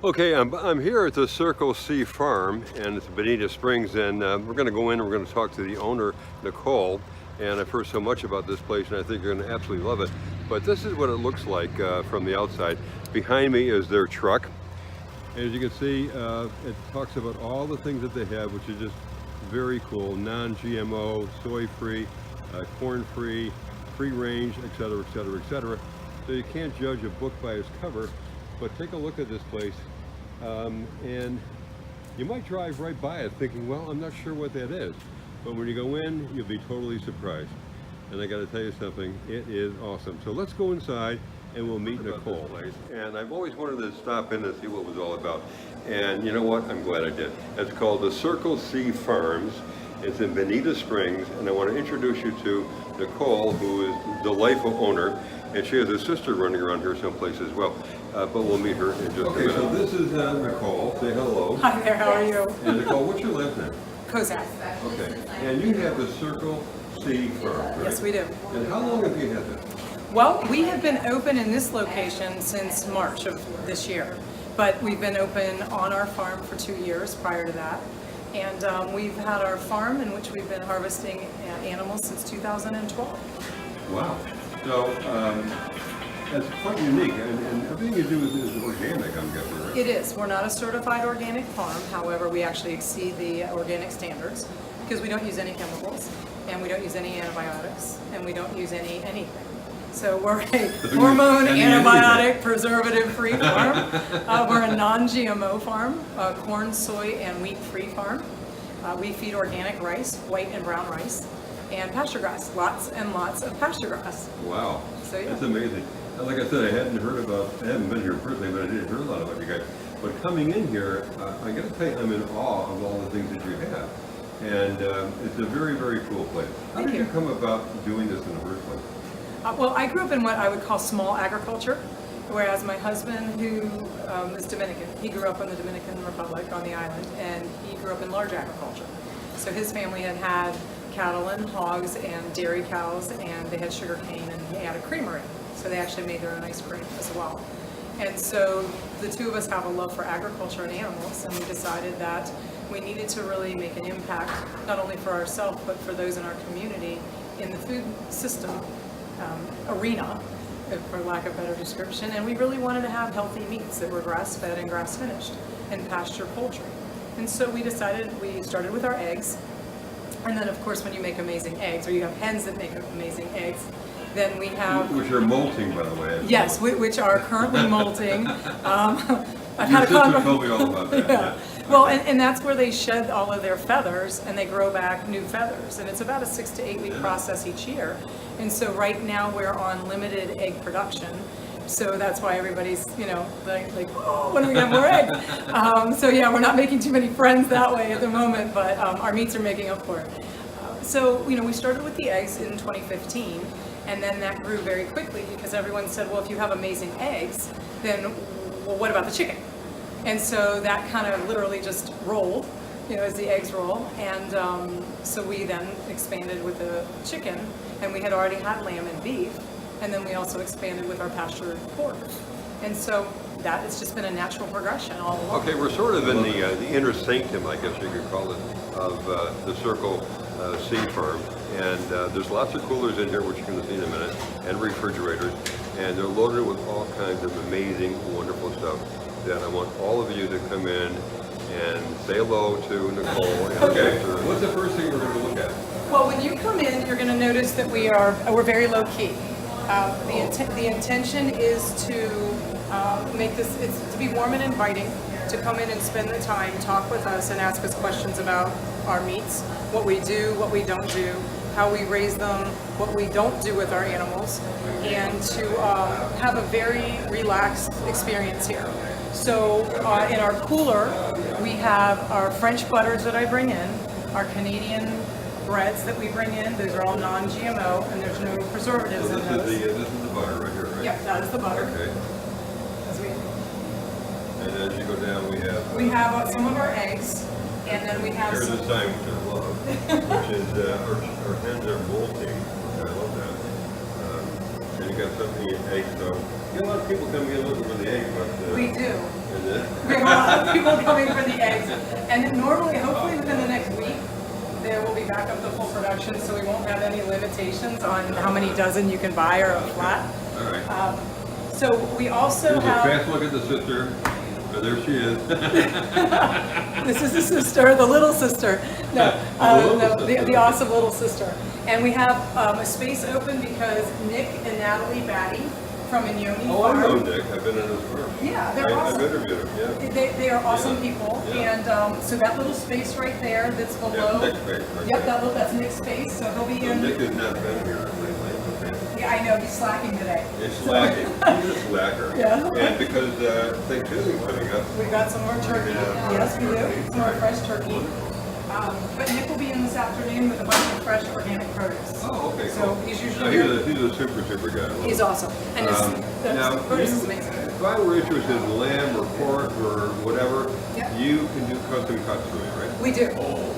Okay, I'm here at the Circle C Farm, and it's Bonita Springs, and we're going to go in and we're going to talk to the owner, Nicole. And I've heard so much about this place, and I think you're going to absolutely love it. But this is what it looks like from the outside. Behind me is their truck. As you can see, it talks about all the things that they have, which is just very cool. Non-GMO, soy-free, corn-free, free-range, etc., etc., etc. So you can't judge a book by its cover. But take a look at this place, and you might drive right by it thinking, well, I'm not sure what that is. But when you go in, you'll be totally surprised. And I got to tell you something, it is awesome. So let's go inside and we'll meet Nicole. And I've always wanted to stop in and see what it was all about. And you know what? I'm glad I did. It's called the Circle C Farms. It's in Bonita Springs, and I want to introduce you to Nicole, who is the delightful owner, and she has a sister running around here someplace as well. But we'll meet her in just a minute. So this is Nicole. Say hello. Hi there, how are you? And Nicole, what's your last name? Kozak. Okay. And you have the Circle C Farm, right? Yes, we do. And how long have you had that? Well, we have been open in this location since March of this year, but we've been open on our farm for 2 years prior to that. And we've had our farm in which we've been harvesting animals since 2012. Wow. So that's quite unique, and everything you do is organic, I'm guessing, right? It is. We're not a certified organic farm. However, we actually exceed the organic standards because we don't use any chemicals, and we don't use any antibiotics, and we don't use anything. So we're a hormone, antibiotic, preservative-free farm. We're a non-GMO farm, a corn, soy, and wheat-free farm. We feed organic rice, white and brown rice, and pasture grass. Lots and lots of pasture grass. Wow. So, yeah. That's amazing. Like I said, I haven't been here personally, but I did hear a lot about you guys. But coming in here, I got to tell you, I'm in awe of all the things that you have. And it's a very, very cool place. How did you come about doing this in the first place? Well, I grew up in what I would call small agriculture, whereas my husband, who is Dominican, he grew up in the Dominican Republic on the island, and he grew up in large agriculture. So his family had cattle and hogs and dairy cows, and they had sugar cane, and they had a creamery. So they actually made their own ice cream as well. And so the two of us have a love for agriculture and animals, and we decided that we needed to really make an impact, not only for ourselves, but for those in our community in the food system arena, for lack of a better description. And we really wanted to have healthy meats that were grass-fed and grass-finished, and pasture poultry. And so we started with our eggs. And then, of course, when you make amazing eggs, or you have hens that make amazing eggs, then we have... Which are molting, by the way. Yes, which are currently molting. I've Your had sister told me all about that. Yeah. Well, and that's where they shed all of their feathers, and they grow back new feathers. And it's about a 6 to 8 week process each year. And so right now we're on limited egg production. So that's why everybody's, like, oh, when are we gonna have more eggs? So yeah, we're not making too many friends that way at the moment, but our meats are making up for it. So, we started with the eggs in 2015, and then that grew very quickly because everyone said, well, if you have amazing eggs, then, well, what about the chicken? And so that kind of literally just rolled, as the eggs roll. And so we then expanded with the chicken, and we had already had lamb and beef. And then we also expanded with our pastured pork. And so that has just been a natural progression all along. Okay, we're sort of in the inner sanctum, I guess you could call it, of the Circle C Farm. And there's lots of coolers in here, which you're going to see in a minute, and refrigerators. And they're loaded with all kinds of amazing, wonderful stuff that I want all of you to come in and say hello to Nicole. Okay, what's the first thing we're going to look at? Well, when you come in, you're going to notice that we're very low key. The intention is to make this, it's to be warm and inviting, to come in and spend the time, talk with us, and ask us questions about our meats, what we do, what we don't do, how we raise them, what we don't do with our animals, and to have a very relaxed experience here. So in our cooler, we have our French butters that I bring in, our Canadian breads that we bring in. Those are all non-GMO, and there's no preservatives in those. This is the butter right here, right? Yep, that is the butter. Okay. And as you go down, we have some of our eggs, and then we have here's the sign, which I love, which is our hens are molting. I love that. And you got something in eggs, so you get a lot of people coming in looking for the egg, but we do. And then, We people coming for the eggs. And normally, hopefully within the next week, they will be back up to full production, so we won't have any limitations on how many dozen you can buy or a flat. All right. So we also Here's a have, fast look at the sister. Oh, there she is. this is the sister, the little sister. No, the awesome little sister. And we have a space open because Nick and Natalie Batty from Inyoni Oh, I know Farm. Nick. I've been in his farm. Yeah, they're I've awesome. interviewed him, yeah. They are awesome Yeah. people, Yeah. and so that little space right there that's below. Nick's space right Yep, there. that's Nick's space, so he'll be So in. Nick has not been here lately. Okay. Yeah, I know, he's slacking today. He's slacking. He's a slacker. Yeah. And because Thanksgiving's coming up. We got some more turkey. Yeah. Yes, we do. Some more fresh turkey. But Nick will be in this afternoon with a bunch of fresh organic produce. Oh, okay. So Cool. he's No, usually here. he's a super guy. I love He's him. awesome, and his Now, the produce is you- amazing. if I were interested in lamb or pork or whatever, Yeah. you can do custom cuts for me, right? We do.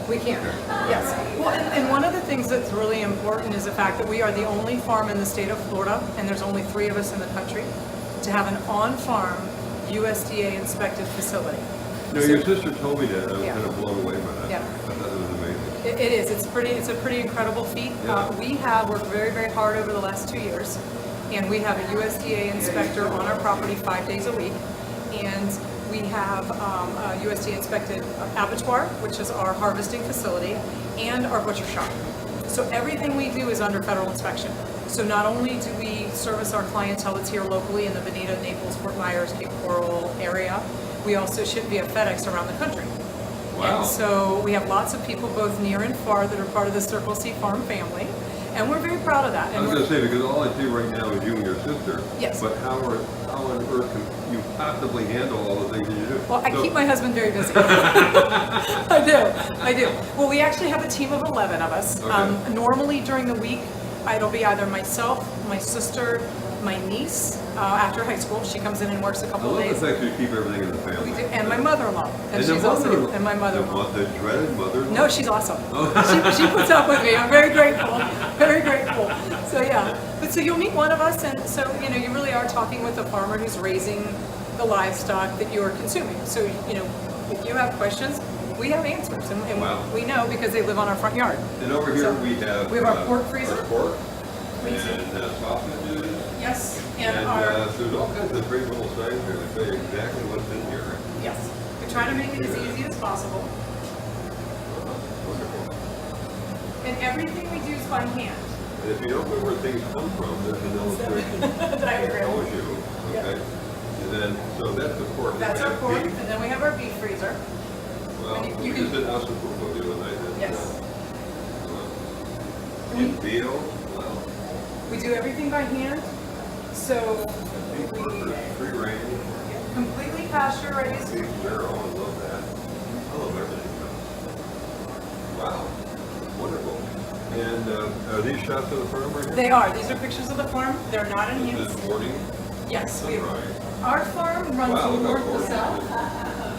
We can. Yes. Well, and one of the things that's really important is the fact that we are the only farm in the state of Florida, and there's only 3 of us in the country, to have an on-farm USDA inspected facility. No, your sister told me that. I was Yeah. kind of blown away by that. Yeah. I thought it was amazing. It is. It's a pretty incredible feat. Yeah. We have worked very hard over the last 2 years, and we have a USDA inspector on our property 5 days a week, and we have a USDA inspected abattoir, which is our harvesting facility, and our butcher shop. So everything we do is under federal inspection. So not only do we service our clientele that's here locally in the Bonita, Naples, Fort Myers, Cape Coral area, we also ship via FedEx around the country. Wow. And so we have lots of people both near and far that are part of the Circle C Farm family, and we're very proud of that. I And was we're- going to say, because all I see right now is you and your sister. Yes. But how on earth can you possibly handle all the things that you do? Well, I So- keep my husband very busy. I do. Well, we actually have a team of 11 of us. Okay. Normally during the week, it'll be either myself, my sister, my niece, after high school. She comes in and works a I couple love of the days. fact that you keep everything in the family. We do, and my mother-in-law, and the she's also, mother-in-law- and my mother-in-law. The dreaded mother-in-law. No, she's awesome. Oh. She puts up with me. I'm very grateful. Very grateful. So yeah, but so you'll meet one of us, and so you really are talking with a farmer who's raising the livestock that you are consuming. So if you have questions, we have answers, and Wow. we know because they live on our front yard. And over here So, we have. we have our pork freezer. Our pork. Freezer. And sausages. Yes, and And our there's all kinds of great little signs here that tell you exactly what's in here. yes, we try to make it as easy as possible, Wonderful. and everything we do is by hand. And if you don't know where things come from, there's an illustration that Diagram. tells you. Yeah. Okay. And then, so that's the pork. That's We our have pork, beef. and then we have our beef freezer. Well, and you we can- just did awesome food the other night. Yes. In veal, well, We do everything by hand, so beef burgers, free range, completely pasture-raised. beef marrow, I love that. I love everything. Wow, wonderful. And are these shots of the farm right here? They are. These are pictures of the farm. They're not This enhanced. is morning Yes, we sunrise. our farm runs Wow, from look north how to gorgeous south. it is.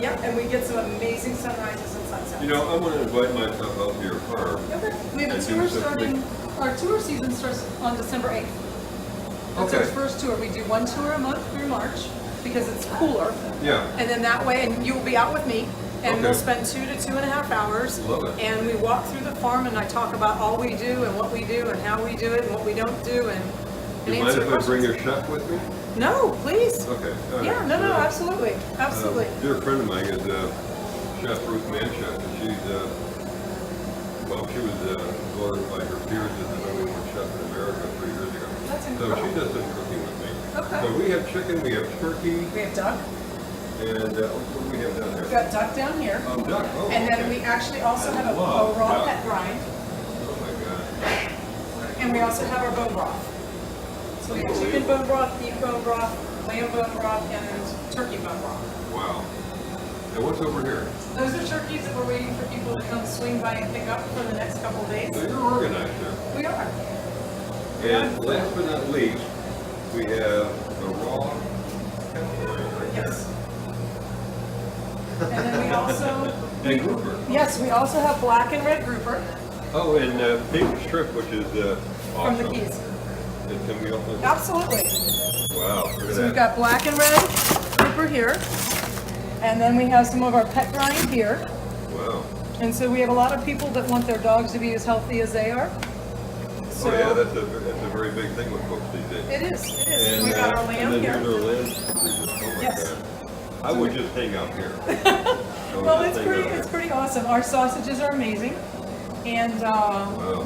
Yep, and we get some amazing sunrises and sunsets. You know, I'm going to invite myself out to your farm. Okay. We have a And do tour something. starting. Our tour season starts on December 8th. That's our Okay. first tour. We do one tour a month through March because it's cooler. Yeah. And then that way, and you will be out with me, and we'll Okay. spend 2 to 2.5 hours. Love it. And we walk through the farm, and I talk about all we do, and what we do, and how we do it, and what we don't do, and Do you mind answer if I bring questions. your chef with me? No, please. Okay. all right. Yeah, no, absolutely, A absolutely. dear friend of mine is Chef Ruth Manchef, and she's, well, she was voted by her peers as the number one chef in America 3 years ago. That's So incredible. she does some cooking with me. Okay. So we have chicken, we have turkey, We have duck. and what do we have down We've there? got duck down here. Duck. Oh, And then okay. we actually also have a love raw duck. pet grind, Oh my God. and we also have our bone broth. So we have chicken bone broth, beef bone broth, lamb bone broth, and turkey bone broth. Wow. And what's over here? Those are turkeys that we're waiting for people to come swing by and pick up for the next couple of days. So you're organized here. We are. And last but not least, we have the raw pepperoni right there. Yes. And then we also, And grouper. yes, we also have black and red grouper Oh, and pink shrimp, which is from awesome. the Keys. And can we open it? Absolutely. Wow, look at So we've that. got black and red grouper here. And then we have some of our pet grind here. Wow. And so we have a lot of people that want their dogs to be as healthy as they are. So Oh yeah, that's a very big thing with folks these days. it is, it is. And, We got our lamb and then here. here's our lamb. Oh my Yes. God. I would just hang out here. Well, it's pretty awesome. Our sausages are amazing. And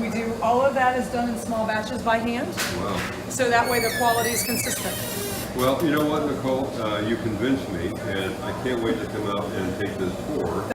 we do, all of that is done in small batches by hand. Wow. So that way the quality is consistent. Well, you know what, Nicole? You convinced me, and I can't wait to come out and take this tour.